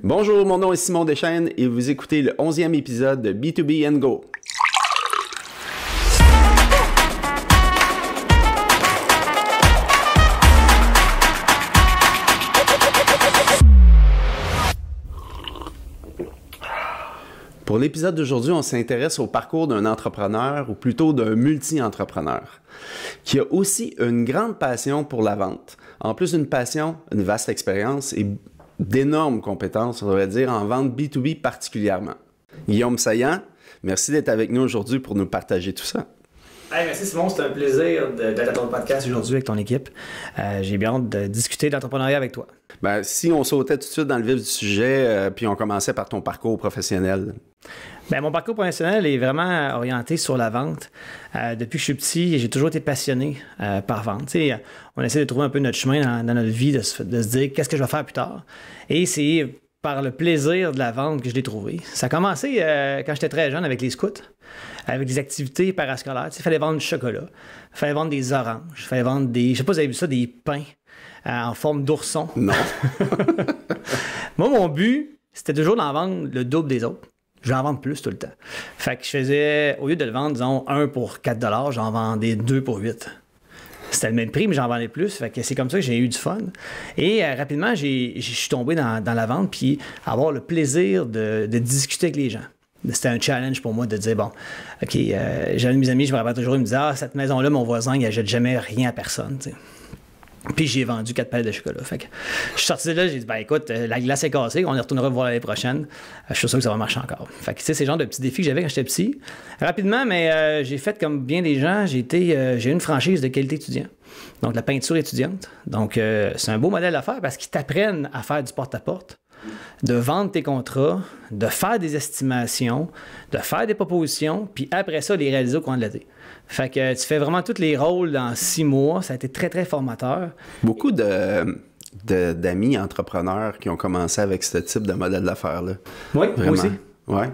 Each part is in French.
Bonjour, mon nom est Simon Deschênes et vous écoutez le 11e épisode de B2B & Go. Pour l'épisode d'aujourd'hui, on s'intéresse au parcours d'un entrepreneur, ou plutôt d'un multi-entrepreneur, qui a aussi une grande passion pour la vente. En plus d'une passion, une vaste expérience et d'énormes compétences, on devrait dire, en vente B2B particulièrement. Guillaume Saillant, merci d'être avec nous aujourd'hui pour nous partager tout ça. Hey, merci Simon, c'est un plaisir d'être à ton podcast aujourd'hui avec ton équipe. J'ai bien hâte de discuter d'entrepreneuriat avec toi. Ben, si on sautait tout de suite dans le vif du sujet, puis on commençait par ton parcours professionnel. Ben, mon parcours professionnel est vraiment orienté sur la vente. Depuis que je suis petit, j'ai toujours été passionné par vente. T'sais, on essaie de trouver un peu notre chemin dans notre vie, de se dire qu'est-ce que je vais faire plus tard. Et c'est par le plaisir de la vente que je l'ai trouvé. Ça a commencé quand j'étais très jeune avec les scouts, avec des activités parascolaires. Il fallait vendre du chocolat, il fallait vendre des oranges, il fallait vendre des, je sais pas si vous avez vu ça, des pains en forme d'ourson. Non. Moi, mon but, c'était toujours d'en vendre le double des autres. Je vais en vendre plus tout le temps. Fait que je faisais, au lieu de le vendre, disons, 1 pour 4 $, j'en vendais 2 pour 8. C'était le même prix, mais j'en vendais plus. Fait que c'est comme ça que j'ai eu du fun. Et rapidement, je suis tombé dans la vente, puis avoir le plaisir de discuter avec les gens. C'était un challenge pour moi de dire, bon, OK, j'ai un de mes amis, je me rappelle toujours, il me disait, ah, cette maison-là, mon voisin, il n'achète jamais rien à personne, t'sais. Puis j'ai vendu 4 palettes de chocolat. Fait que je suis sorti de là, j'ai dit, ben écoute, la glace est cassée, on y retournera voir l'année prochaine. Je suis sûr que ça va marcher encore. Fait que tu sais, c'est le genre de petits défis que j'avais quand j'étais petit. Rapidement, mais j'ai fait comme bien des gens, j'ai eu une franchise de qualité étudiant. Donc la peinture étudiante. Donc c'est un beau modèle à faire parce qu'ils t'apprennent à faire du porte-à-porte, de vendre tes contrats, de faire des estimations, de faire des propositions, puis après ça, les réaliser au coin de l'été. Fait que tu fais vraiment tous les rôles dans 6 mois. Ça a été très, très formateur. Beaucoup d'amis entrepreneurs qui ont commencé avec ce type de modèle d'affaires-là. Oui, vraiment. moi aussi. Oui.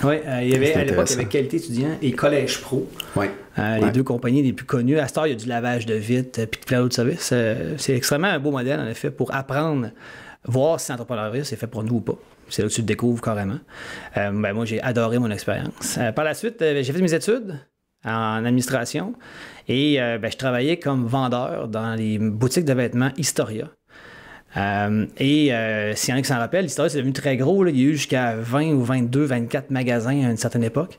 Oui, à l'époque, il y avait Qualité étudiant et Collège Pro. Oui. Les deux compagnies les plus connues. À cette heure, il y a du lavage de vitres puis de plein d'autres services. C'est extrêmement un beau modèle, en effet, pour apprendre, voir si l'entrepreneuriat c'est fait pour nous ou pas. C'est là que tu le découvres carrément. Moi, j'ai adoré mon expérience. Par la suite, j'ai fait mes études en administration et je travaillais comme vendeur dans les boutiques de vêtements Historia. S'il y en a qui s'en rappellent, Historia, c'est devenu très gros. Là. Il y a eu jusqu'à 20 ou 22, 24 magasins à une certaine époque.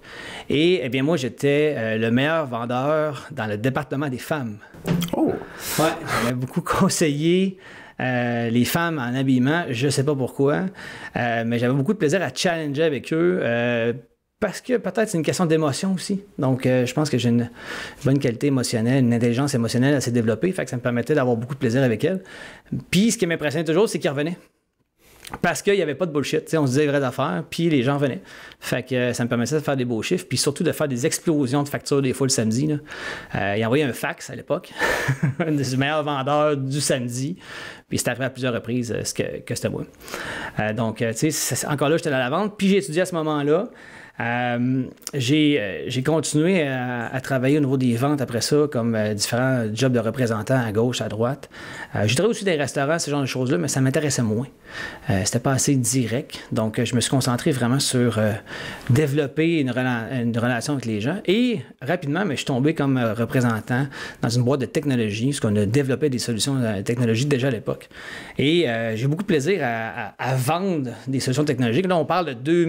Et eh bien, moi, j'étais le meilleur vendeur dans le département des femmes. Oh! Ouais, j'avais beaucoup conseillé les femmes en habillement. Je ne sais pas pourquoi, mais j'avais beaucoup de plaisir à challenger avec eux. Parce que peut-être c'est une question d'émotion aussi. Donc, je pense que j'ai une bonne qualité émotionnelle, une intelligence émotionnelle assez développée. Fait que ça me permettait d'avoir beaucoup de plaisir avec elle. Puis, ce qui m'impressionnait toujours, c'est qu'ils revenaient. Parce qu'il n'y avait pas de bullshit. T'sais, on se disait les vraies affaires, puis les gens venaient. Fait que ça me permettait de faire des beaux chiffres, puis surtout de faire des explosions de factures des fois le samedi. Là. Il envoyait un fax à l'époque, du meilleur vendeur du samedi. Puis c'est arrivé à plusieurs reprises que c'était moi. Encore là, j'étais dans la vente. Puis j'ai étudié à ce moment-là. J'ai continué à travailler au niveau des ventes après ça, comme différents jobs de représentants à gauche, à droite. J'ai travaillé aussi dans des restaurants, ce genre de choses-là, mais ça m'intéressait moins. C'était pas assez direct. Donc, je me suis concentré vraiment sur développer une relation avec les gens. Et rapidement, je suis tombé comme représentant dans une boîte de technologie, parce qu'on a développé des solutions technologiques déjà à l'époque. Et j'ai beaucoup de plaisir à vendre des solutions technologiques. Là, on parle de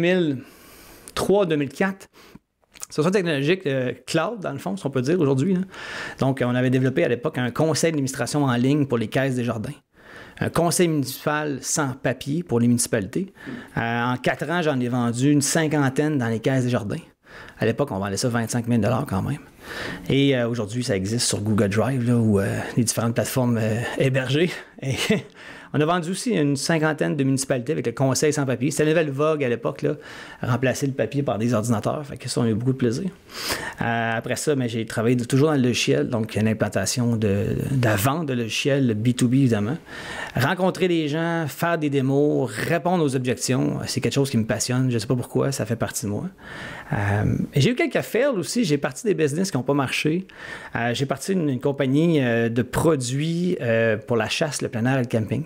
2003-2004. Solutions technologiques cloud, dans le fond, si on peut dire aujourd'hui. Là. Donc, on avait développé à l'époque un conseil d'administration en ligne pour les caisses des jardins. Un conseil municipal sans papier pour les municipalités. En 4 ans, j'en ai vendu une 50aine dans les caisses des jardins. À l'époque, on vendait ça 25 000 $ quand même. Et aujourd'hui, ça existe sur Google Drive là, ou les différentes plateformes hébergées. Et on a vendu aussi une 50aine de municipalités avec le conseil sans papier. C'était la nouvelle vogue à l'époque, là, remplacer le papier par des ordinateurs. Fait que ça, on a eu beaucoup de plaisir. Après ça, j'ai travaillé toujours dans le logiciel, donc une implantation de la vente de logiciels B2B, évidemment. Rencontrer les gens, faire des démos, répondre aux objections, c'est quelque chose qui me passionne. Je ne sais pas pourquoi, ça fait partie de moi. J'ai eu quelques fails aussi. J'ai parti des business qui n'ont pas marché. J'ai parti d'une compagnie de produits pour la chasse, le plein air et le camping.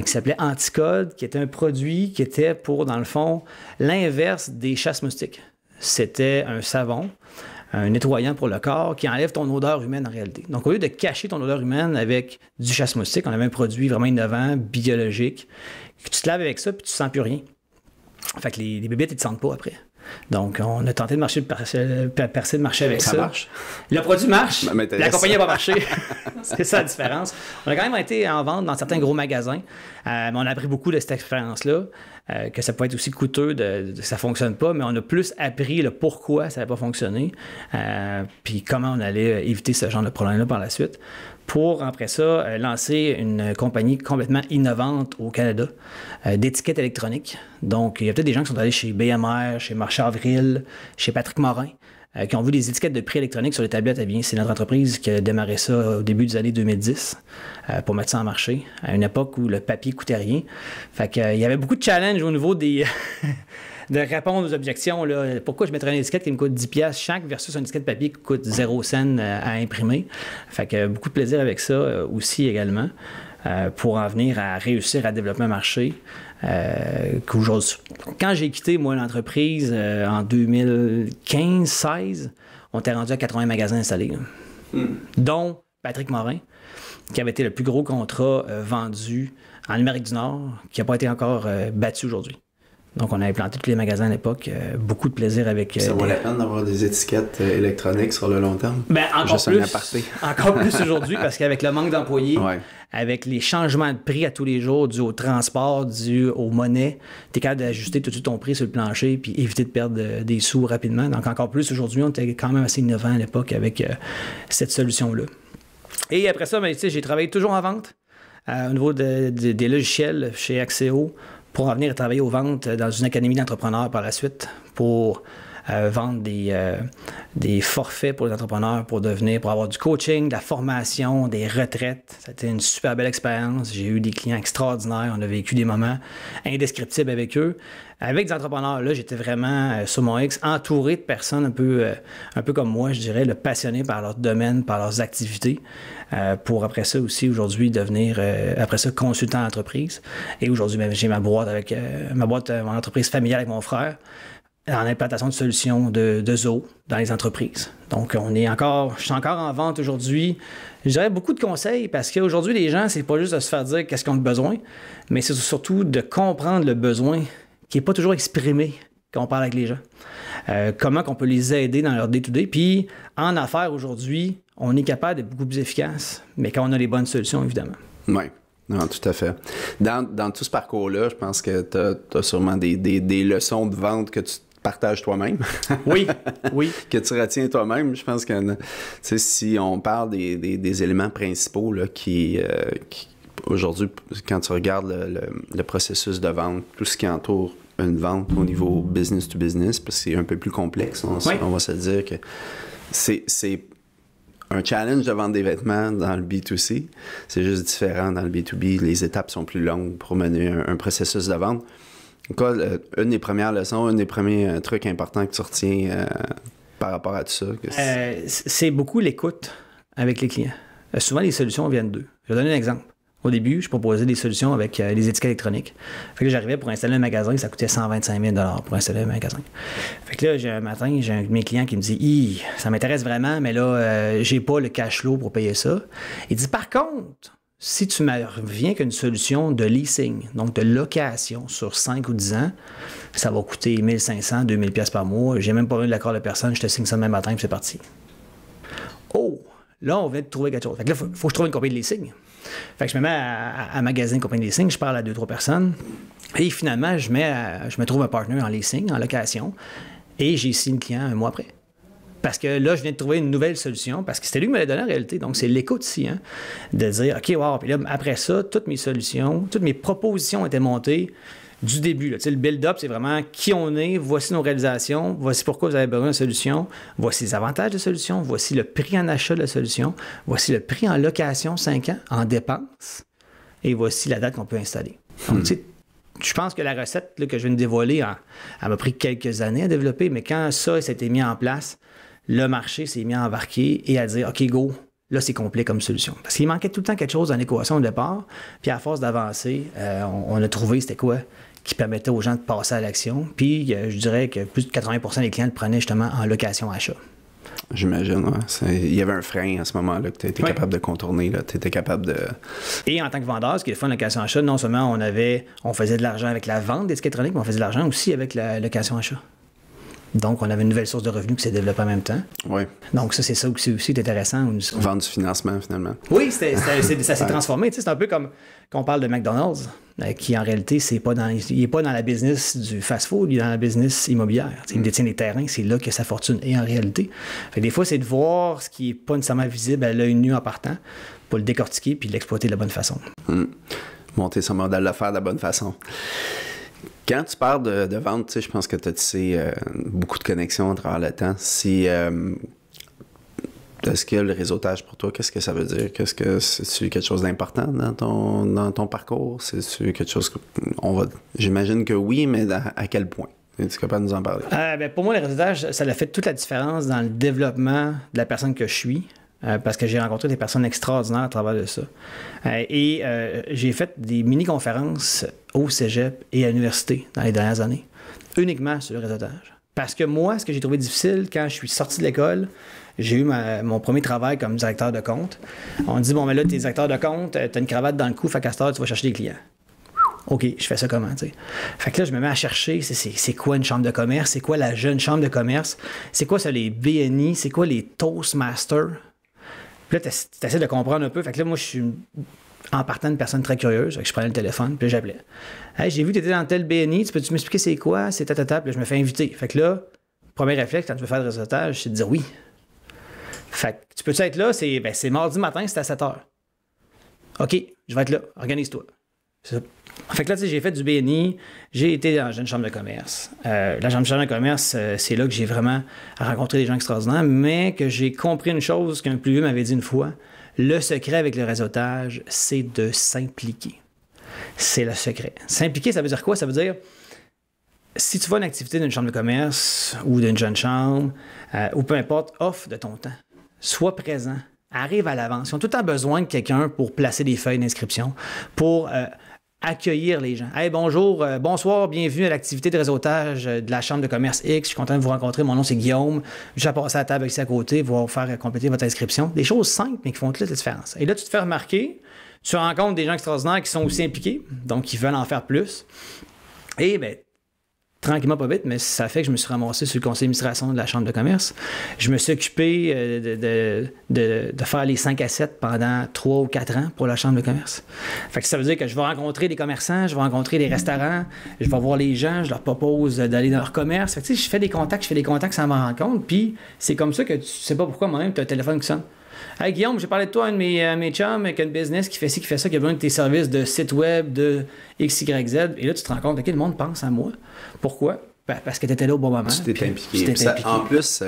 qui s'appelait Anticode, qui était un produit qui était pour, dans le fond, l'inverse des chasse-moustiques. C'était un savon, un nettoyant pour le corps qui enlève ton odeur humaine en réalité. Donc, au lieu de cacher ton odeur humaine avec du chasse-moustique, on avait un produit vraiment innovant, biologique, que tu te laves avec ça puis tu ne sens plus rien. Fait que les bébés, ils ne te sentent pas après. Donc, on a tenté de percer le marché avec ça. Ça marche? Le produit marche, la compagnie n'a pas marché. C'est ça la différence. On a quand même été en vente dans certains gros magasins, mais on a appris beaucoup de cette expérience-là, que ça peut être aussi coûteux, que ça ne fonctionne pas, mais on a plus appris le pourquoi ça n'avait pas fonctionné, puis comment on allait éviter ce genre de problème-là par la suite, pour, après ça, lancer une compagnie complètement innovante au Canada d'étiquettes électroniques. Donc, il y a peut-être des gens qui sont allés chez BMR, chez Marché Avril, chez Patrick Morin, qui ont vu des étiquettes de prix électroniques sur les tablettes. Eh bien, c'est notre entreprise qui a démarré ça au début des années 2010 pour mettre ça en marché, à une époque où le papier coûtait rien. Fait que, il y avait beaucoup de challenges au niveau des... de répondre aux objections. Là. Pourquoi je mettrais une étiquette qui me coûte 10$ chaque versus une étiquette papier qui coûte 0 cent à imprimer. Fait que beaucoup de plaisir avec ça aussi également pour en venir à réussir à développer un marché. Quand j'ai quitté, moi, l'entreprise en 2015-16, on était rendu à 80 magasins installés, dont Patrick Morin, qui avait été le plus gros contrat vendu en Amérique du Nord, qui n'a pas été encore battu aujourd'hui. Donc, on a implanté tous les magasins à l'époque. Beaucoup de plaisir avec... Ça vaut la peine d'avoir des étiquettes électroniques sur le long terme? Bien, encore plus aujourd'hui, parce qu'avec le manque d'employés, avec les changements de prix à tous les jours, dû au transport, dû aux monnaies, tu es capable d'ajuster tout de suite ton prix sur le plancher puis éviter de perdre des sous rapidement. Donc, encore plus aujourd'hui, on était quand même assez innovant à l'époque avec cette solution-là. Et après ça, j'ai travaillé toujours en vente au niveau des logiciels chez Axéo, pour en venir travailler aux ventes dans une académie d'entrepreneurs par la suite, pour vendre des forfaits pour les entrepreneurs pour avoir du coaching, de la formation, des retraites. C'était une super belle expérience. J'ai eu des clients extraordinaires. On a vécu des moments indescriptibles avec eux. Avec des entrepreneurs, là, j'étais vraiment sur mon X, entouré de personnes un peu comme moi, je dirais, passionnés par leur domaine, par leurs activités, pour après ça aussi, aujourd'hui, devenir, après ça, consultant d'entreprise. Et aujourd'hui, j'ai ma boîte mon entreprise familiale avec mon frère, en implantation de solutions de zoo dans les entreprises. Donc, je suis encore en vente aujourd'hui. Je dirais beaucoup de conseils parce qu'aujourd'hui, les gens, c'est pas juste de se faire dire qu'est-ce qu'ils ont besoin, mais c'est surtout de comprendre le besoin qui n'est pas toujours exprimé quand on parle avec les gens. Comment on peut les aider dans leur day-to-day. Puis, en affaires aujourd'hui, on est capable d'être beaucoup plus efficace, mais quand on a les bonnes solutions, évidemment. Oui. Non, tout à fait. Dans tout ce parcours-là, je pense que tu as sûrement des leçons de vente que tu partages toi-même. Oui. Que tu retiens toi-même. Je pense que si on parle des éléments principaux là, qui aujourd'hui, quand tu regardes le processus de vente, tout ce qui entoure une vente au niveau business to business, parce que c'est un peu plus complexe, on va se dire que c'est un challenge de vendre des vêtements dans le B2C. C'est juste différent dans le B2B. Les étapes sont plus longues pour mener un processus de vente. Quoi, une des premières leçons, un des premiers trucs importants que tu retiens par rapport à tout ça? C'est beaucoup l'écoute avec les clients. Souvent, les solutions viennent d'eux. Je vais donner un exemple. Au début, je proposais des solutions avec les étiquettes électroniques. Fait que j'arrivais pour installer un magasin, ça coûtait 125 000 $ pour installer un magasin. Fait que là, un matin, j'ai un de mes clients qui me dit « ça m'intéresse vraiment, mais là, j'ai pas le cash flow pour payer ça. » Il dit « Par contre, si tu me reviens qu'une solution de leasing, donc de location sur 5 ou 10 ans, ça va coûter 1 500, 2 000 $ par mois. J'ai même pas eu l'accord de personne, je te signe ça le même matin, puis c'est parti. » Oh! Là, on vient de trouver quelque chose. Fait que là, il faut que je trouve une compagnie de leasing. Fait que je me mets à magasiner une compagnie de leasing, je parle à 2-3 personnes, et finalement, je me trouve un partner en leasing, en location, et j'ai signé le client un mois après. Parce que là, je viens de trouver une nouvelle solution, parce que c'était lui qui me l'a donné en réalité. Donc, c'est l'écoute ici, hein, de dire, OK, wow, puis là, après ça, toutes mes solutions, toutes mes propositions étaient montées du début. Là. Le build-up, c'est vraiment qui on est, voici nos réalisations, voici pourquoi vous avez besoin de solution, voici les avantages de solution, voici le prix en achat de la solution, voici le prix en location 5 ans, en dépenses, et voici la date qu'on peut installer. Donc, tu sais, je pense que la recette là, que je viens de dévoiler, elle m'a pris quelques années à développer, mais quand ça s'était mis en place, le marché s'est mis à embarquer et à dire, OK, go, là, c'est complet comme solution. Parce qu'il manquait tout le temps quelque chose dans l'équation au départ. Puis à force d'avancer, on a trouvé c'était quoi qui permettait aux gens de passer à l'action. Puis je dirais que plus de 80% des clients le prenaient justement en location-achat. J'imagine, ouais. Il y avait un frein à ce moment-là que tu étais capable de contourner, tu étais capable de... Et en tant que vendeur, ce qui est le fun de location-achat, non seulement on faisait de l'argent avec la vente des tickets électroniques, mais on faisait de l'argent aussi avec la location-achat. Donc, on avait une nouvelle source de revenus qui s'est développée en même temps. Oui. Donc, ça, c'est ça aussi est intéressant. Vendre du financement, finalement. Oui, ça s'est transformé. C'est un peu comme quand on parle de McDonald's, qui en réalité, il n'est pas dans la business du fast-food, il est dans la business immobilière. Il détient les terrains, c'est là que sa fortune est en réalité. Fait que des fois, c'est de voir ce qui n'est pas nécessairement visible à l'œil nu en partant pour le décortiquer puis l'exploiter de la bonne façon. Monter son modèle d'affaires de la bonne façon. Quand tu parles de vente, je pense que tu as tissé beaucoup de connexions à travers le temps. Est-ce que le réseautage pour toi, qu'est-ce que ça veut dire? C'est-tu quelque chose d'important dans ton parcours? C'est-tu quelque chose que j'imagine que oui, mais à quel point? Es-tu capable de nous en parler? Pour moi, le réseautage, ça a fait toute la différence dans le développement de la personne que je suis. Parce que j'ai rencontré des personnes extraordinaires à travers de ça. J'ai fait des mini-conférences au cégep et à l'université dans les dernières années, uniquement sur le réseautage. Parce que moi, ce que j'ai trouvé difficile quand je suis sorti de l'école, j'ai eu mon premier travail comme directeur de compte. On me dit, bon, mais là, t'es directeur de compte, t'as une cravate dans le cou, fait qu'à cette heure, tu vas chercher des clients. OK, je fais ça comment, tu sais? Fait que là, je me mets à chercher, c'est quoi une chambre de commerce? C'est quoi la jeune chambre de commerce? C'est quoi ça, les BNI? C'est quoi les Toastmasters? Puis là, tu essaies de comprendre un peu. Fait que là, moi, je suis en partant une personne très curieuse. Fait que je prenais le téléphone, puis là, j'appelais. Hey, j'ai vu que tu étais dans tel BNI, peux-tu m'expliquer c'est quoi? C'est tatata. Puis là, je me fais inviter. Fait que là, premier réflexe quand tu veux faire le réseautage, c'est de dire oui. Fait que tu peux-tu être là? C'est mardi matin, c'est à 7 h. OK, je vais être là. Organise-toi. C'est ça. Fait que là, tu sais, j'ai fait du BNI, j'ai été dans une chambre de commerce. La chambre de commerce, c'est là que j'ai vraiment rencontré des gens extraordinaires, mais que j'ai compris une chose qu'un plus vieux m'avait dit une fois. Le secret avec le réseautage, c'est de s'impliquer. C'est le secret. S'impliquer, ça veut dire quoi? Ça veut dire, si tu vas à une activité d'une chambre de commerce ou d'une jeune chambre, ou peu importe, offre de ton temps. Sois présent. Arrive à l'avance. Ils ont tout le temps besoin de quelqu'un pour placer des feuilles d'inscription, pour... accueillir les gens. Hey, bonjour, bonsoir, bienvenue à l'activité de réseautage de la Chambre de commerce X. Je suis content de vous rencontrer. Mon nom, c'est Guillaume. Je vais passer à la table ici à côté, vous faire compléter votre inscription. Des choses simples, mais qui font toute la différence. Et là, tu te fais remarquer, tu rencontres des gens extraordinaires qui sont aussi impliqués, donc qui veulent en faire plus. Et bien, tranquillement, pas vite, mais ça fait que je me suis ramassé sur le conseil d'administration de la Chambre de commerce. Je me suis occupé de faire les 5 à 7 pendant 3 ou 4 ans pour la Chambre de commerce. Fait que ça veut dire que je vais rencontrer des commerçants, je vais rencontrer des restaurants, je vais voir les gens, je leur propose d'aller dans leur commerce. Fait que, tu sais, je fais des contacts sans m'en rendre compte, puis c'est comme ça que tu sais pas pourquoi moi-même, tu as un téléphone qui sonne. Hey Guillaume, j'ai parlé de toi à un de mes chums qui a une business qui fait ci, qui fait ça, qui a besoin de tes services de site web, de XYZ. Et là, tu te rends compte, OK, le monde pense à moi. Pourquoi? Parce que tu étais là au bon moment. Tu t'es impliqué. En plus,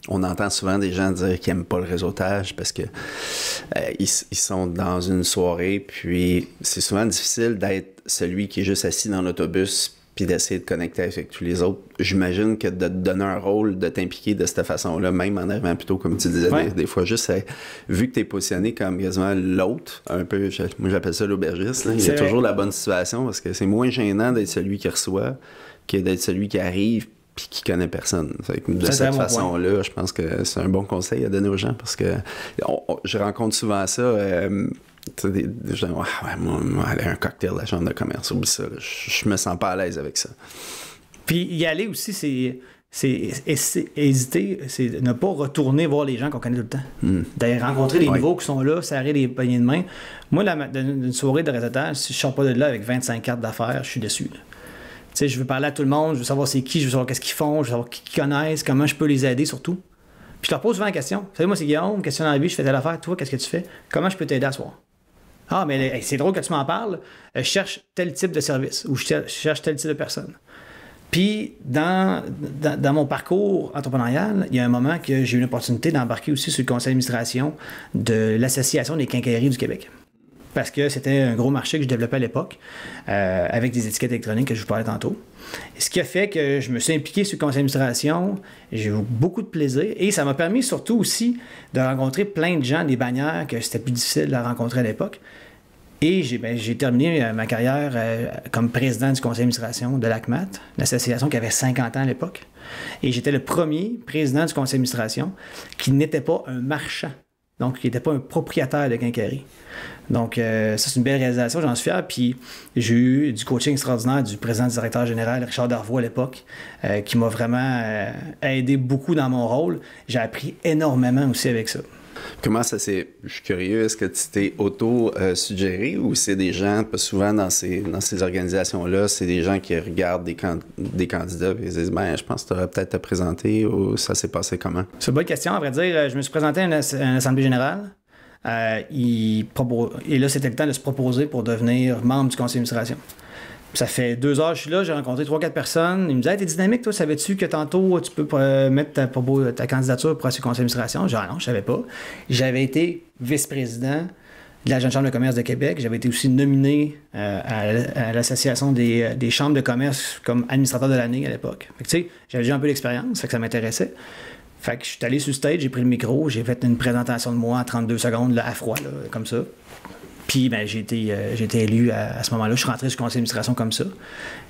on entend souvent des gens dire qu'ils n'aiment pas le réseautage parce que ils sont dans une soirée, puis c'est souvent difficile d'être celui qui est juste assis dans l'autobus puis d'essayer de connecter avec tous les autres. J'imagine que de te donner un rôle, de t'impliquer de cette façon-là, même en arrivant plutôt, comme tu disais, des fois, juste vu que tu es positionné comme quasiment l'autre, un peu, moi j'appelle ça l'aubergiste, il y a toujours la bonne situation parce que c'est moins gênant d'être celui qui reçoit que d'être celui qui arrive puis qui connaît personne. De cette façon-là, je pense que c'est un bon conseil à donner aux gens parce que je rencontre souvent ça. Des gens, moi, aller à un cocktail de la chambre de commerce, oublie ça. Je me sens pas à l'aise avec ça. Puis y aller aussi, c'est hésiter, c'est ne pas retourner voir les gens qu'on connaît tout le temps. D'aller rencontrer les nouveaux qui sont là, serrer les poignées de main. Moi, d'une soirée de réseautage, si je sors pas de là avec 25 cartes d'affaires, je suis déçu. Tu sais, je veux parler à tout le monde, je veux savoir c'est qui, je veux savoir qu'est-ce qu'ils font, je veux savoir qui ils connaissent, comment je peux les aider surtout. Puis je leur pose souvent la question. Salut, moi c'est Guillaume, question dans la vie, je fais telle affaire, toi, qu'est-ce que tu fais? Comment je peux t'aider à soir? Ah, mais c'est drôle que tu m'en parles. Je cherche tel type de service ou je cherche tel type de personne. Puis, dans mon parcours entrepreneurial, il y a un moment que j'ai eu l'opportunité d'embarquer aussi sur le conseil d'administration de l'Association des quincailleries du Québec. parce que c'était un gros marché que je développais à l'époque, avec des étiquettes électroniques que je vous parlais tantôt. Ce qui a fait que je me suis impliqué sur le conseil d'administration, j'ai eu beaucoup de plaisir et ça m'a permis surtout aussi de rencontrer plein de gens, des bannières que c'était plus difficile à rencontrer à l'époque. Et j'ai terminé ma carrière comme président du conseil d'administration de l'ACMAT, l'association qui avait 50 ans à l'époque. Et j'étais le premier président du conseil d'administration qui n'était pas un marchand, donc qui n'était pas un propriétaire de quincaillerie. Donc, ça, c'est une belle réalisation, j'en suis fier. Puis, j'ai eu du coaching extraordinaire du président directeur général, Richard Darvaux, à l'époque, qui m'a vraiment aidé beaucoup dans mon rôle. J'ai appris énormément aussi avec ça. Comment ça s'est... Je suis curieux, est-ce que tu t'es auto-suggéré ou c'est des gens, pas souvent dans ces organisations-là, c'est des gens qui regardent des candidats et ils disent, ben, je pense que tu aurais peut-être à te présenter ou ça s'est passé comment? C'est une bonne question. À vrai dire, je me suis présenté à une assemblée générale. Et là, c'était le temps de se proposer pour devenir membre du conseil d'administration. Ça fait 2 heures que je suis là, j'ai rencontré 3-4 personnes. Ils me disaient, hey, t'es dynamique, toi, savais-tu que tantôt tu peux mettre ta candidature pour ce conseil d'administration? J'ai dit, ah non, je savais pas. J'avais été vice-président de la Jeune Chambre de commerce de Québec. J'avais été aussi nominé à l'association des chambres de commerce comme administrateur de l'année à l'époque. Fait que, tu sais, j'avais déjà un peu d'expérience, fait que ça m'intéressait. Fait que je suis allé sur le stage, j'ai pris le micro, j'ai fait une présentation de moi en 32 secondes, là, à froid, là, comme ça. Puis ben, j'ai été élu à ce moment-là. Je suis rentré sur le conseil d'administration comme ça.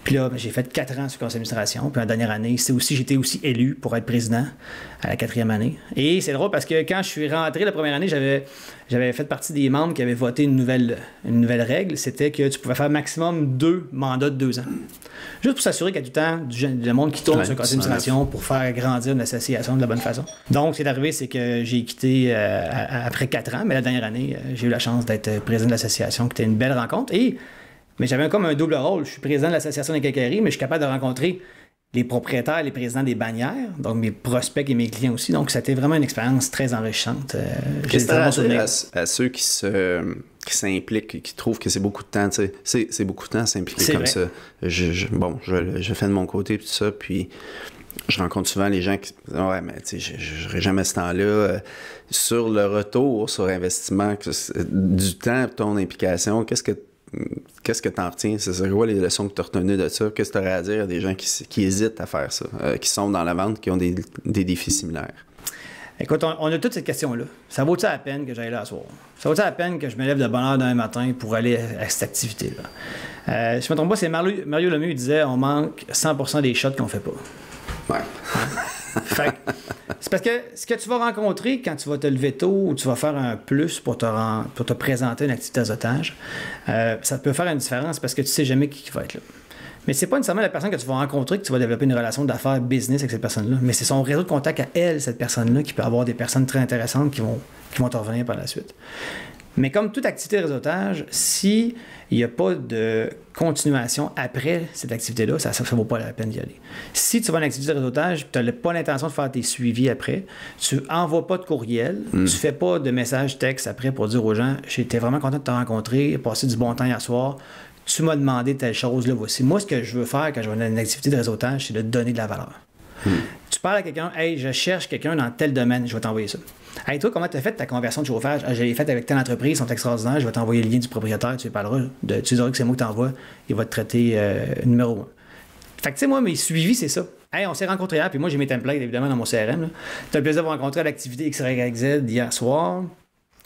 Puis là, ben, j'ai fait 4 ans sur le conseil d'administration. Puis la dernière année, j'étais aussi élu pour être président à la 4e année. Et c'est drôle parce que quand je suis rentré la première année, j'avais fait partie des membres qui avaient voté une nouvelle règle. C'était que tu pouvais faire maximum 2 mandats de 2 ans. Juste pour s'assurer qu'il y a tout le temps du monde qui tourne sur le conseil d'administration pour faire grandir une association de la bonne façon. Donc, ce qui est arrivé, c'est que j'ai quitté après 4 ans, mais la dernière année, j'ai eu la chance d'être président de l'association, qui était une belle rencontre. Mais j'avais comme un double rôle. Je suis président de l'association des quincailleries, mais je suis capable de rencontrer les propriétaires, les présidents des bannières, donc mes prospects et mes clients aussi. Donc, c'était vraiment une expérience très enrichissante. Qu'est-ce que tu as à ceux qui s'impliquent, qui trouvent que c'est beaucoup de temps, tu sais, c'est beaucoup de temps à s'impliquer comme ça. Je fais de mon côté tout ça, puis je rencontre souvent les gens qui disent, ouais, mais tu sais, je n'aurai jamais ce temps-là. Sur le retour, sur investissement, du temps, ton implication, qu'est-ce que tu en retiens? C'est quoi les leçons que tu as retenues de ça? Qu'est-ce que tu aurais à dire à des gens qui hésitent à faire ça, qui sont dans la vente, qui ont des défis similaires? Écoute, on a toute cette question-là. Ça vaut-tu la peine que j'aille là à soir? Ça vaut-tu la peine que je me lève de bonne heure d'un matin pour aller à cette activité-là? Si je me trompe pas, c'est Mario Lemieux qui disait on manque 100% des shots qu'on fait pas. Ouais. Fait que, c'est parce que ce que tu vas rencontrer quand tu vas te lever tôt ou tu vas faire un plus pour te présenter une activité d'azotage, ça peut faire une différence parce que tu sais jamais qui va être là. Mais c'est pas nécessairement la personne que tu vas rencontrer que tu vas développer une relation d'affaires business avec cette personne-là, mais c'est son réseau de contact à elle, cette personne-là, qui peut avoir des personnes très intéressantes qui vont te revenir par la suite. Mais comme toute activité de réseautage, s'il n'y a pas de continuation après cette activité-là, ça ne vaut pas la peine d'y aller. Si tu vas à une activité de réseautage et tu n'as pas l'intention de faire tes suivis après, tu n'envoies pas de courriel, tu ne fais pas de message texte après pour dire aux gens « J'étais vraiment content de te rencontrer, passer du bon temps hier soir, tu m'as demandé telle chose, là voici. » Moi, ce que je veux faire quand je vais à une activité de réseautage, c'est de donner de la valeur. Tu parles à quelqu'un, « Hey, je cherche quelqu'un dans tel domaine, je vais t'envoyer ça. » Hey, toi, comment tu as fait ta conversion de chauffage? Je l'ai faite avec telle entreprise, ils sont extraordinaires, je vais t'envoyer le lien du propriétaire, tu lui parleras, tu diras que c'est moi qui t'envoie, il va te traiter numéro 1. Fait que, tu sais, moi, mes suivis, c'est ça. Hey, on s'est rencontrés hier, puis moi, j'ai mes templates, évidemment, dans mon CRM. Tu as le plaisir de vous rencontrer à l'activité XYZ hier soir.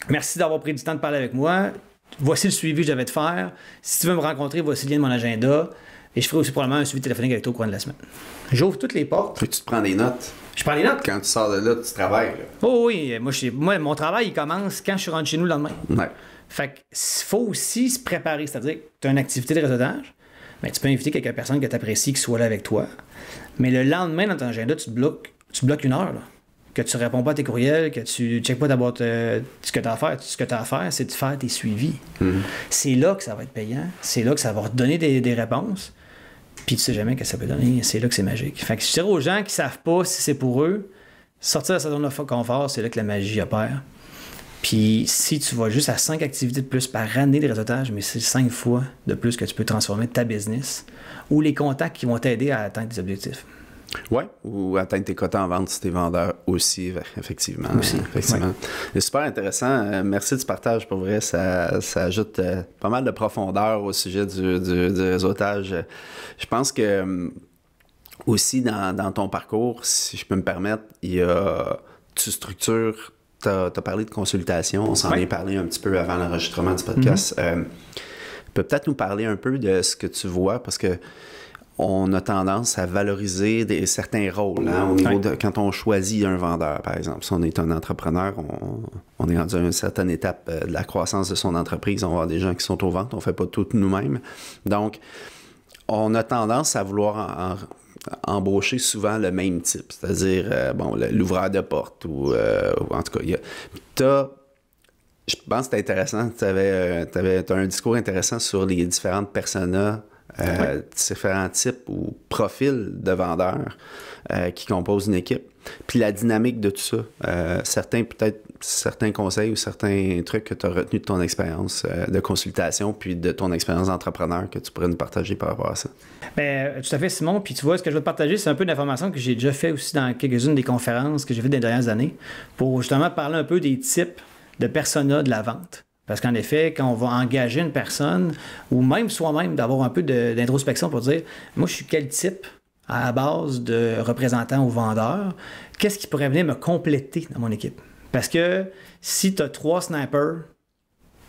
Merci d'avoir pris du temps de parler avec moi. Voici le suivi que je devais te faire. Si tu veux me rencontrer, voici le lien de mon agenda. Et je ferai aussi probablement un suivi téléphonique avec toi au courant de la semaine. J'ouvre toutes les portes. Puis tu te prends des notes. Je prends des notes. Quand tu sors de là, tu travailles. Là. Oh oui, moi, mon travail, il commence quand je suis rentré chez nous le lendemain. Ouais. Fait qu'il faut aussi se préparer. C'est-à-dire que tu as une activité de réseautage, mais tu peux inviter quelques personnes que tu apprécies qui soient là avec toi. Mais le lendemain, dans ton agenda, tu bloques 1 heure. Là. Que tu réponds pas à tes courriels, que tu ne checkes pas d'abord ce que tu as à faire. Ce que tu as à faire, c'est de faire tes suivis. C'est là que ça va être payant. C'est là que ça va te donner des réponses. Puis tu sais jamais ce que ça peut donner. C'est là que c'est magique. Fait que je dirais aux gens qui savent pas si c'est pour eux, sortir de sa zone de confort, c'est là que la magie opère. Puis si tu vas juste à 5 activités de plus par année de réseautage, mais c'est 5 fois de plus que tu peux transformer ta business ou les contacts qui vont t'aider à atteindre tes objectifs. Oui, ou atteindre tes quotas en vente si t'es vendeur aussi, effectivement. Effectivement. Ouais. C'est super intéressant. Merci du partage, pour vrai. Ça ajoute pas mal de profondeur au sujet du réseautage. Je pense que aussi dans ton parcours, si je peux me permettre, tu structures, t'as parlé de consultation, on s'en est parlé un petit peu avant l'enregistrement du podcast. Peut-être nous parler un peu de ce que tu vois, parce que on a tendance à valoriser certains rôles au niveau de quand on choisit un vendeur, par exemple. Si on est un entrepreneur, on est rendu à une certaine étape de la croissance de son entreprise. On va avoir des gens qui sont aux ventes, on ne fait pas tout nous-mêmes. Donc, on a tendance à vouloir embaucher souvent le même type, c'est-à-dire l'ouvreur de porte ou en tout cas, je pense que c'est intéressant. Tu as un discours intéressant sur les différentes personas, différents types ou profils de vendeurs qui composent une équipe. Puis la dynamique de tout ça. Certains conseils ou certains trucs que tu as retenus de ton expérience de consultation puis de ton expérience d'entrepreneur que tu pourrais nous partager par rapport à ça. Bien, tout à fait, Simon. Puis tu vois, ce que je veux te partager, c'est un peu d'informations que j'ai déjà fait aussi dans quelques-unes des conférences que j'ai faites dans les dernières années pour justement parler un peu des types de personas de la vente. Parce qu'en effet, quand on va engager une personne, ou même soi-même, d'avoir un peu d'introspection pour dire, moi, je suis quel type à la base de représentant ou vendeur, qu'est-ce qui pourrait venir me compléter dans mon équipe? Parce que si tu as 3 snipers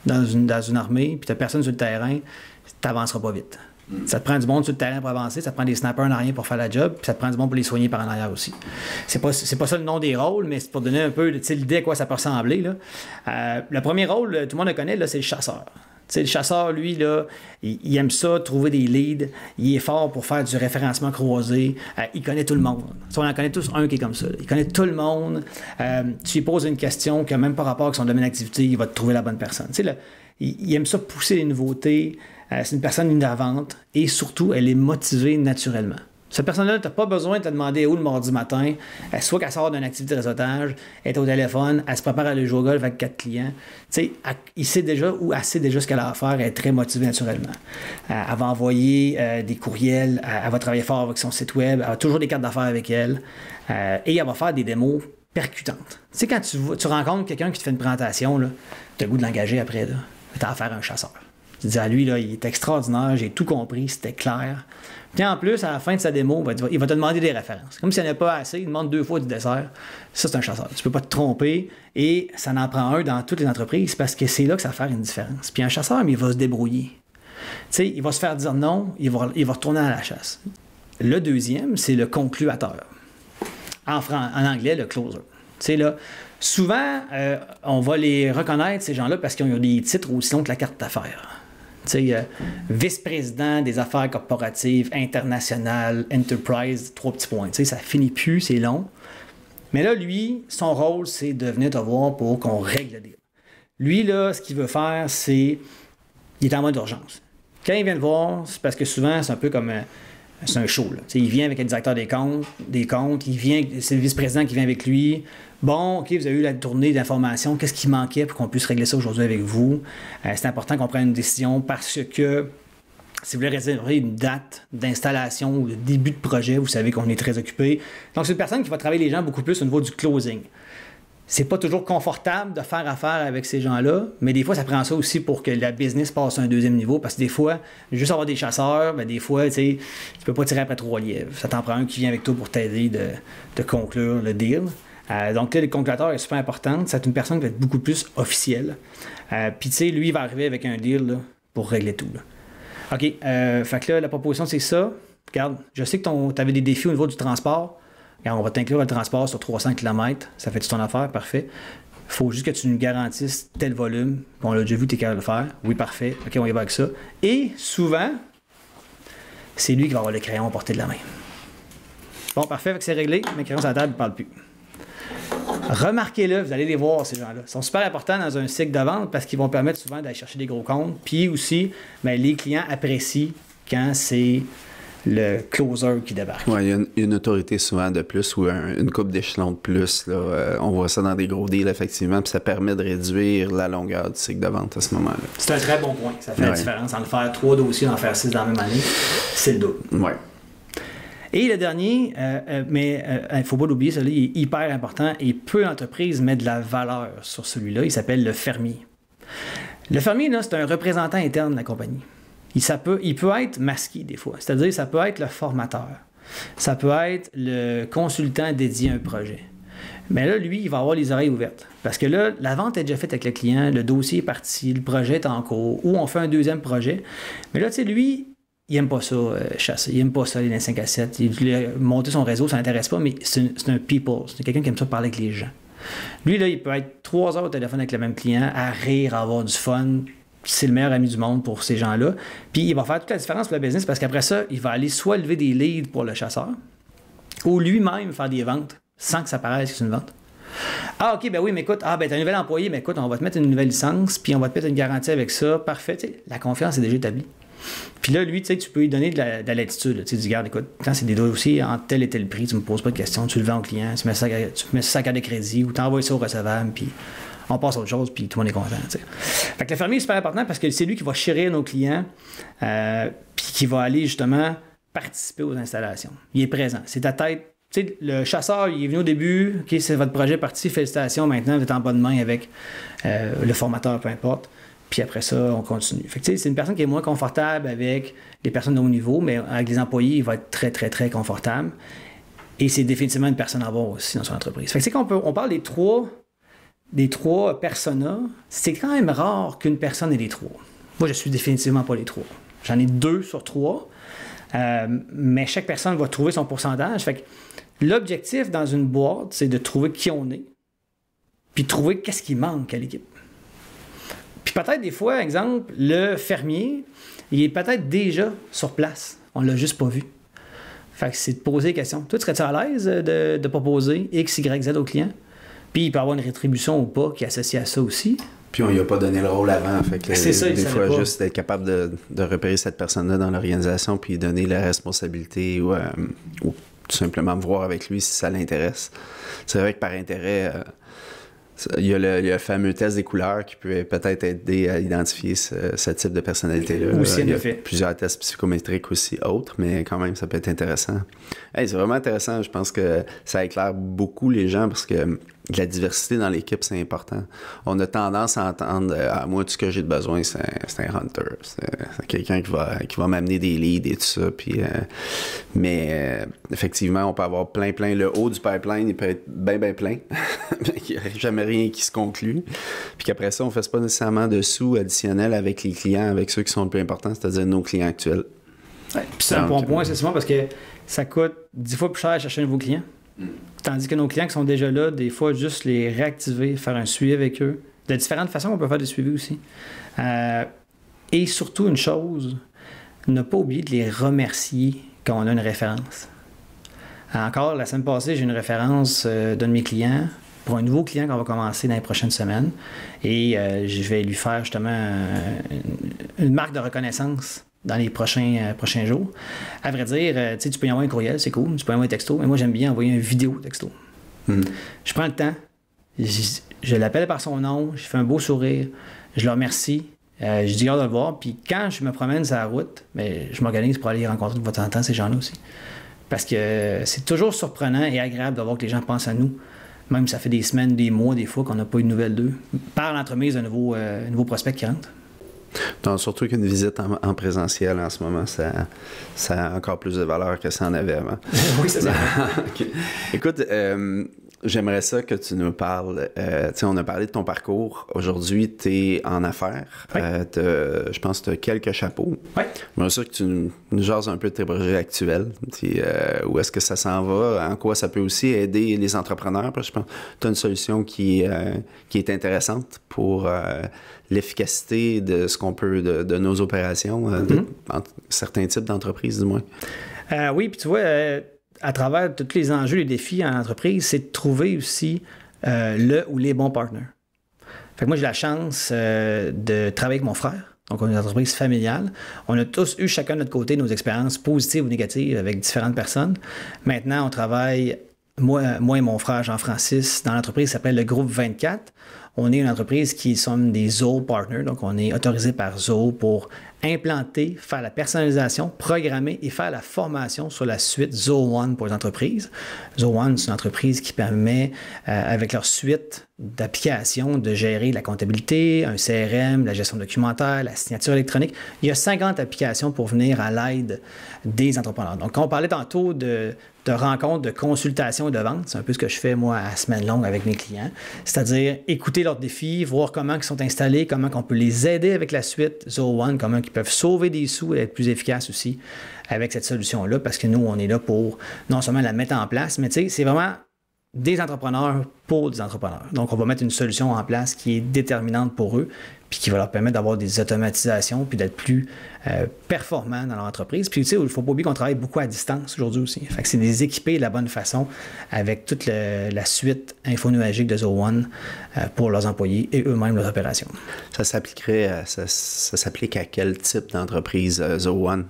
dans une armée, puis tu n'as personne sur le terrain, tu n'avanceras pas vite. Ça te prend du monde sur le terrain pour avancer, ça te prend des snipers en arrière pour faire la job, puis ça te prend du monde pour les soigner par en arrière aussi. C'est pas ça le nom des rôles, mais c'est pour donner un peu l'idée à quoi ça peut ressembler. Là. Le premier rôle, tout le monde le connaît, là, c'est le chasseur. T'sais, le chasseur, lui, là, il aime ça, trouver des leads. Il est fort pour faire du référencement croisé. Il connaît tout le monde. On en connaît tous un qui est comme ça. Là. Il connaît tout le monde. Tu lui poses une question qui n'a même pas rapport avec son domaine d'activité, il va te trouver la bonne personne. Là, il aime ça pousser les nouveautés. C'est une personne innovante et surtout, elle est motivée naturellement. Cette personne-là, tu n'as pas besoin de te demander où le mardi matin, soit qu'elle sort d'une activité de réseautage, elle est au téléphone, elle se prépare à aller jouer au golf avec 4 clients. Il sait déjà ou elle sait déjà ce qu'elle a à faire, elle est très motivée naturellement. Elle va envoyer des courriels, elle va travailler fort avec son site web, elle a toujours des cartes d'affaires avec elle et elle va faire des démos percutantes. Tu sais, quand tu rencontres quelqu'un qui te fait une présentation, tu as le goût de l'engager après, tu as affaire à un chasseur. Tu dis à lui, là, il est extraordinaire, j'ai tout compris, c'était clair. Puis en plus, à la fin de sa démo, il va te demander des références. Comme s'il n'y en a pas assez, il demande 2 fois du dessert. Ça, c'est un chasseur. Tu ne peux pas te tromper et ça en prend un dans toutes les entreprises parce que c'est là que ça va faire une différence. Puis un chasseur, mais il va se débrouiller. Tu sais, il va se faire dire non, il va retourner à la chasse. Le deuxième, c'est le concluateur. En anglais, le closer. Tu sais, là, souvent, on va les reconnaître, ces gens-là, parce qu'ils ont des titres aussi longs que la carte d'affaires. Vice-président des affaires corporatives, internationales, enterprise, 3 petits points. Ça finit plus, c'est long. Mais là, lui, son rôle, c'est de venir te voir pour qu'on règle le deal. Lui, là, ce qu'il veut faire, c'est... Il est en mode urgence. Quand il vient te voir, c'est parce que souvent, c'est un peu comme... c'est un show. Là. Il vient avec le directeur des comptes, c'est le vice-président qui vient avec lui. Bon, OK, vous avez eu la tournée d'informations. Qu'est-ce qui manquait pour qu'on puisse régler ça aujourd'hui avec vous? C'est important qu'on prenne une décision parce que si vous voulez réserver une date d'installation ou de début de projet, vous savez qu'on est très occupé. Donc, c'est une personne qui va travailler les gens beaucoup plus au niveau du closing. C'est pas toujours confortable de faire affaire avec ces gens-là, mais des fois, ça prend ça aussi pour que la business passe à un deuxième niveau, parce que des fois, juste avoir des chasseurs, ben des fois, tu peux pas tirer après 3 lièvres. Ça t'en prend un qui vient avec toi pour t'aider de conclure le deal. Donc là, le conculateur est super important. C'est une personne qui va être beaucoup plus officielle. Puis tu sais, lui, il va arriver avec un deal là, pour régler tout. Là. OK, fait que là, la proposition, c'est ça. Regarde, je sais que tu avais des défis au niveau du transport. Regarde, on va t'inclure le transport sur 300 km. Ça fait ton affaire, parfait. Il faut juste que tu nous garantisses tel volume. On l'a déjà vu, tu es capable de le faire. Oui, parfait. OK, on y va avec ça. Et souvent, c'est lui qui va avoir le crayon à portée de la main. Bon, parfait, fait que c'est réglé. Mes crayons sur la table, il ne parle plus. Remarquez-le, vous allez les voir, ces gens-là. Ils sont super importants dans un cycle de vente parce qu'ils vont permettre souvent d'aller chercher des gros comptes. Puis aussi, bien, les clients apprécient quand c'est le closer qui débarque. Oui, il y a une autorité souvent de plus ou une coupe d'échelon de plus. Là. On voit ça dans des gros deals, effectivement, puis ça permet de réduire la longueur du cycle de vente à ce moment-là. C'est un très bon point. Ça fait la différence. En faire 3 dossiers, en faire 6 dans la même année, c'est le double. Oui. Et le dernier, mais il ne faut pas l'oublier, celui-là, il est hyper important et peu d'entreprises mettent de la valeur sur celui-là. Il s'appelle le fermier. Le fermier, là, c'est un représentant interne de la compagnie. Il peut être masqué des fois, c'est-à-dire ça peut être le formateur, ça peut être le consultant dédié à un projet. Mais là, lui, il va avoir les oreilles ouvertes. Parce que là, la vente est déjà faite avec le client, le dossier est parti, le projet est en cours, ou on fait un deuxième projet. Mais là, tu sais, lui, il n'aime pas ça, chasser. Il n'aime pas ça, les 5 à 7. Il voulait monter son réseau, ça ne l'intéresse pas, mais c'est un people. C'est quelqu'un qui aime ça parler avec les gens. Lui, là, il peut être 3 heures au téléphone avec le même client, à rire, à avoir du fun. C'est le meilleur ami du monde pour ces gens-là. Puis il va faire toute la différence pour le business parce qu'après ça, il va aller soit lever des leads pour le chasseur, ou lui-même faire des ventes sans que ça paraisse que c'est une vente. Ah, OK, ben oui, mais écoute, t'as un nouvel employé, mais écoute, on va te mettre une nouvelle licence, puis on va te mettre une garantie avec ça. Parfait, tu sais, la confiance est déjà établie. Puis là, lui, tu sais, tu peux lui donner de la latitude. Tu dis, regarde, écoute, quand c'est des dossiers en tel et tel prix, tu me poses pas de questions, tu le vends au client, tu mets ça à carte de crédit ou tu envoies ça au recevable, puis on passe à autre chose, puis tout le monde est content. T'sais. Fait que le fermier est super important parce que c'est lui qui va chérir nos clients, puis qui va aller justement participer aux installations. Il est présent. C'est ta tête. Tu sais, le chasseur, il est venu au début, OK, c'est votre projet parti, félicitations, maintenant vous êtes en bonne main avec le formateur, peu importe. Puis après ça, on continue. Fait que, c'est une personne qui est moins confortable avec les personnes de haut niveau, mais avec les employés, il va être très, très, très confortable. Et c'est définitivement une personne à avoir aussi dans son entreprise. Fait que, on parle des trois personas. C'est quand même rare qu'une personne ait les 3. Moi, je suis définitivement pas les 3. J'en ai 2 sur 3. Mais chaque personne va trouver son pourcentage. Fait que l'objectif dans une boîte, c'est de trouver qui on est, puis de trouver qu'est-ce qui manque à l'équipe. Puis peut-être des fois, exemple, le fermier, il est peut-être déjà sur place. On l'a juste pas vu. Fait que c'est de poser des questions. Toi, serais-tu à l'aise de proposer X, Y, Z au client? Puis il peut avoir une rétribution ou pas qui est associée à ça aussi. Puis on lui a pas donné le rôle avant. Fait que c'est ça, des fois, juste d'être capable de repérer cette personne-là dans l'organisation puis donner la responsabilité ou tout simplement voir avec lui si ça l'intéresse. C'est vrai que par intérêt, il y a le fameux test des couleurs qui peut peut-être aider à identifier ce type de personnalité-là. Aussi, il y a effet. plusieurs tests psychométriques aussi autres, mais quand même, ça peut être intéressant. Hey, c'est vraiment intéressant. Je pense que ça éclaire beaucoup les gens parce que la diversité dans l'équipe, c'est important. On a tendance à entendre moi, tout ce que j'ai de besoin, c'est un hunter. C'est quelqu'un qui va m'amener des leads et tout ça. Puis, mais effectivement, on peut avoir plein. Le haut du pipeline, il peut être bien plein. Il n'y a jamais rien qui se conclut. Puis qu'après ça, on ne fait pas nécessairement de sous additionnels avec les clients, avec ceux qui sont le plus importants, c'est-à-dire nos clients actuels. Ouais, puis c'est un bon point, c'est souvent parce que ça coûte 10 fois plus cher à chercher un nouveau client. Tandis que nos clients qui sont déjà là, des fois, juste les réactiver, faire un suivi avec eux. De différentes façons, on peut faire des suivis aussi. Et surtout, une chose, ne pas oublier de les remercier quand on a une référence. Encore, la semaine passée, j'ai une référence d'un de mes clients pour un nouveau client qu'on va commencer dans les prochaines semaines. Et je vais lui faire justement une marque de reconnaissance dans les prochains jours. À vrai dire, tu peux y envoyer un courriel, c'est cool, tu peux y envoyer un texto, mais moi, j'aime bien envoyer une vidéo texto. Je prends le temps, je l'appelle par son nom, je fais un beau sourire, je le remercie, je dis hâte de le voir, puis quand je me promène sur la route, je m'organise pour aller rencontrer de temps en temps ces gens-là aussi. Parce que c'est toujours surprenant et agréable de voir que les gens pensent à nous, même si ça fait des semaines, des mois, des fois qu'on n'a pas eu de nouvelles d'eux, par l'entremise d'un nouveau prospect qui rentre. Donc, surtout qu'une visite en présentiel en ce moment, ça a encore plus de valeur que ça en avait avant. Oui, c'est ça. Okay. Écoute, j'aimerais ça que tu nous parles. On a parlé de ton parcours. Aujourd'hui, tu es en affaires. Oui. Je pense que tu as quelques chapeaux. Oui. J'aimerais ça que tu nous jases un peu de tes projets actuels. Où est-ce que ça s'en va? En quoi ça peut aussi aider les entrepreneurs? Parce que je pense que tu as une solution qui est intéressante pour l'efficacité de ce qu'on peut, de nos opérations, certains types d'entreprises, du moins. Oui, puis tu vois, à travers tous les enjeux, les défis en entreprise, c'est de trouver aussi le ou les bons partenaires. Fait que moi, j'ai la chance de travailler avec mon frère. Donc, on est une entreprise familiale. On a tous eu chacun de notre côté nos expériences positives ou négatives avec différentes personnes. Maintenant, on travaille, moi et mon frère Jean-Francis, dans l'entreprise qui s'appelle le Groupe 24. On est une entreprise qui sommes des Zoho Partners, donc on est autorisé par Zoho pour implanter, faire la personnalisation, programmer et faire la formation sur la suite Zoho One pour les entreprises. Zoho One, c'est une entreprise qui permet, avec leur suite d'applications, de gérer la comptabilité, un CRM, la gestion documentaire, la signature électronique. Il y a 50 applications pour venir à l'aide des entrepreneurs. Donc, quand on parlait tantôt de rencontres, de consultations et de ventes, c'est un peu ce que je fais, moi, à semaine longue avec mes clients. C'est-à-dire écouter leurs défis, voir comment ils sont installés, comment on peut les aider avec la suite Zoho One, comment ils peuvent sauver des sous et être plus efficaces aussi avec cette solution-là, parce que nous, on est là pour non seulement la mettre en place, mais tu sais, c'est vraiment des entrepreneurs pour des entrepreneurs. Donc, on va mettre une solution en place qui est déterminante pour eux, puis qui va leur permettre d'avoir des automatisations, puis d'être plus performants dans leur entreprise. Puis, tu sais, il ne faut pas oublier qu'on travaille beaucoup à distance aujourd'hui aussi. Fait que c'est des équipés de la bonne façon avec toute la suite infonuagique de Zoho One pour leurs employés et eux-mêmes leurs opérations. Ça s'applique à quel type d'entreprise, Zoho One?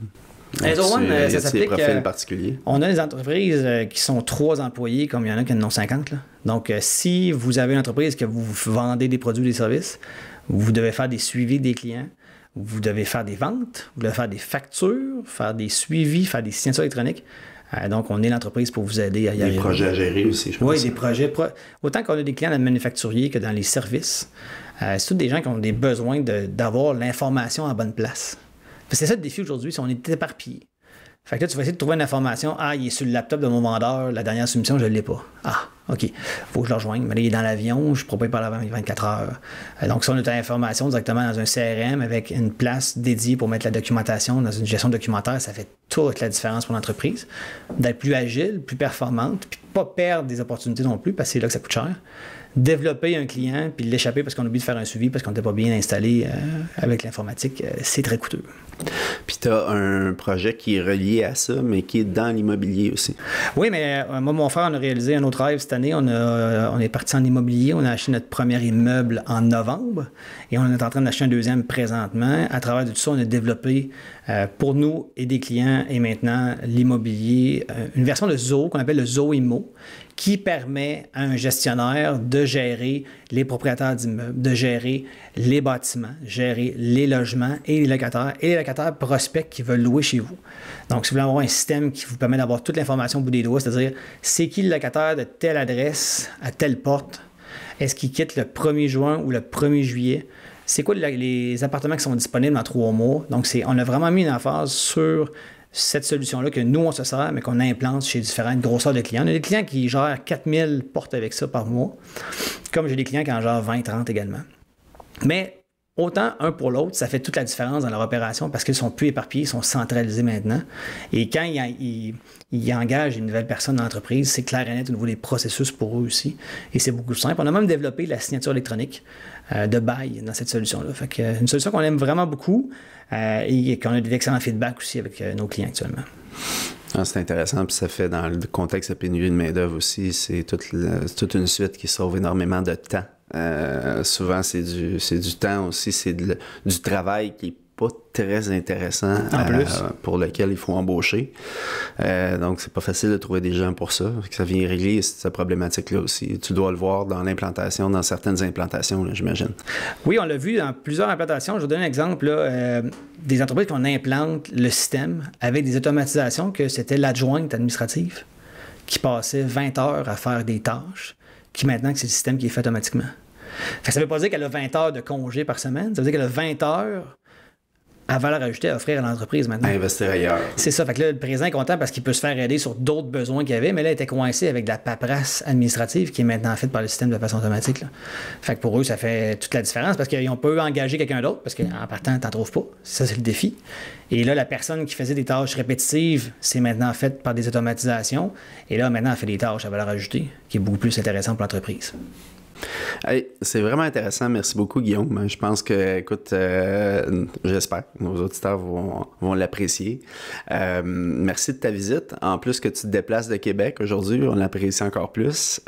Zoho One, ça s'applique. Profils particuliers? On a des entreprises qui sont 3 employés, comme il y en a qui en ont 50. Là. Donc, si vous avez une entreprise que vous vendez des produits ou des services, vous devez faire des suivis des clients, vous devez faire des ventes, vous devez faire des factures, faire des suivis, faire des signatures électroniques. Donc, on est l'entreprise pour vous aider à y arriver. Des projets à gérer aussi, je pense. Oui, des projets. Autant qu'on a des clients dans le manufacturier que dans les services, c'est tous des gens qui ont des besoins d'avoir l'information en bonne place. C'est ça le défi aujourd'hui, si on est éparpillé. Fait que là, tu vas essayer de trouver une information. Ah, il est sur le laptop de mon vendeur, la dernière soumission, je ne l'ai pas. Ah, OK. Faut que je le rejoigne. Mais là, il est dans l'avion, je ne pourrais pas y parler avant 24 heures. Donc, si on a l'information directement dans un CRM avec une place dédiée pour mettre la documentation dans une gestion documentaire, ça fait toute la différence pour l'entreprise. D'être plus agile, plus performante, puis pas perdre des opportunités non plus, parce que c'est là que ça coûte cher. Développer un client, puis l'échapper parce qu'on a oublié de faire un suivi, parce qu'on n'était pas bien installé avec l'informatique, c'est très coûteux. Puis tu as un projet qui est relié à ça, mais qui est dans l'immobilier aussi. Oui, mais moi, mon frère, on a réalisé un autre rêve cette année. On est parti en immobilier. On a acheté notre premier immeuble en novembre et on est en train d'acheter un deuxième présentement. À travers tout ça, on a développé pour nous et des clients et maintenant l'immobilier, une version de Zoho qu'on appelle le Zoho Immo, qui permet à un gestionnaire de gérer les propriétaires d'immeubles, de gérer les bâtiments, gérer les logements et les locataires prospects qui veulent louer chez vous. Donc, si vous voulez avoir un système qui vous permet d'avoir toute l'information au bout des doigts, c'est-à-dire c'est qui le locataire de telle adresse à telle porte, est-ce qu'il quitte le 1er juin ou le 1er juillet, c'est quoi les appartements qui sont disponibles dans 3 mois. Donc, on a vraiment mis une emphase sur cette solution-là que nous, on se sert, mais qu'on implante chez différentes grosseurs de clients. On a des clients qui gèrent 4000 portes avec ça par mois, comme j'ai des clients qui en gèrent 20, 30 également. Mais autant un pour l'autre, ça fait toute la différence dans leur opération parce qu'ils sont plus éparpillés, ils sont centralisés maintenant. Et quand ils engagent une nouvelle personne dans l'entreprise, c'est clair et net au niveau des processus pour eux aussi. Et c'est beaucoup plus simple. On a même développé la signature électronique de bail dans cette solution-là. Fait que, une solution qu'on aime vraiment beaucoup et qu'on a des excellents feedbacks aussi avec nos clients actuellement. Ah, c'est intéressant, puis ça fait dans le contexte de pénurie de main-d'œuvre aussi, c'est toute une suite qui sauve énormément de temps. Souvent, c'est du temps aussi, c'est du travail qui n'est pas très intéressant pour lequel il faut embaucher. Donc, c'est pas facile de trouver des gens pour ça. Ça vient régler cette problématique-là aussi. Tu dois le voir dans l'implantation, dans certaines implantations, là, j'imagine. Oui, on l'a vu dans plusieurs implantations. Je vais vous donner un exemple. Là, des entreprises qu'on implante le système avec des automatisations que c'était l'adjointe administrative qui passait 20 heures à faire des tâches, qui maintenant, c'est le système qui est fait automatiquement. Ça ne veut pas dire qu'elle a 20 heures de congé par semaine. Ça veut dire qu'elle a 20 heures à valeur ajoutée à offrir à l'entreprise maintenant. À investir ailleurs. C'est ça. Fait que là, le président est content parce qu'il peut se faire aider sur d'autres besoins qu'il avait, mais là, il était coincé avec de la paperasse administrative qui est maintenant faite par le système de façon automatique. Là. Fait que pour eux, ça fait toute la différence parce qu'ils ont pas engager quelqu'un d'autre parce qu'en partant, t'en trouves pas. Ça, c'est le défi. Et là, la personne qui faisait des tâches répétitives, c'est maintenant faite par des automatisations. Et là, maintenant, elle fait des tâches à valeur ajoutée qui est beaucoup plus intéressant pour l'entreprise. Hey, c'est vraiment intéressant. Merci beaucoup, Guillaume. Je pense que, écoute, j'espère que nos auditeurs vont l'apprécier. Merci de ta visite. En plus que tu te déplaces de Québec aujourd'hui, on l'apprécie encore plus.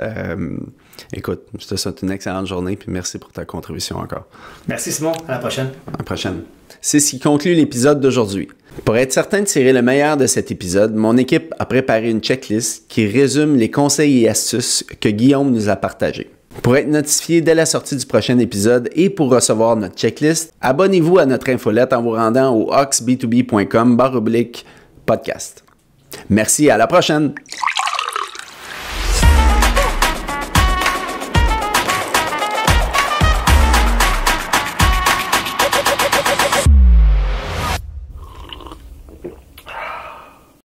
Écoute, je te souhaite une excellente journée puis merci pour ta contribution encore. Merci, Simon. À la prochaine. À la prochaine. C'est ce qui conclut l'épisode d'aujourd'hui. Pour être certain de tirer le meilleur de cet épisode, mon équipe a préparé une checklist qui résume les conseils et astuces que Guillaume nous a partagés. Pour être notifié dès la sortie du prochain épisode et pour recevoir notre checklist, abonnez-vous à notre infolette en vous rendant au oxb2b.com/podcast. Merci et à la prochaine!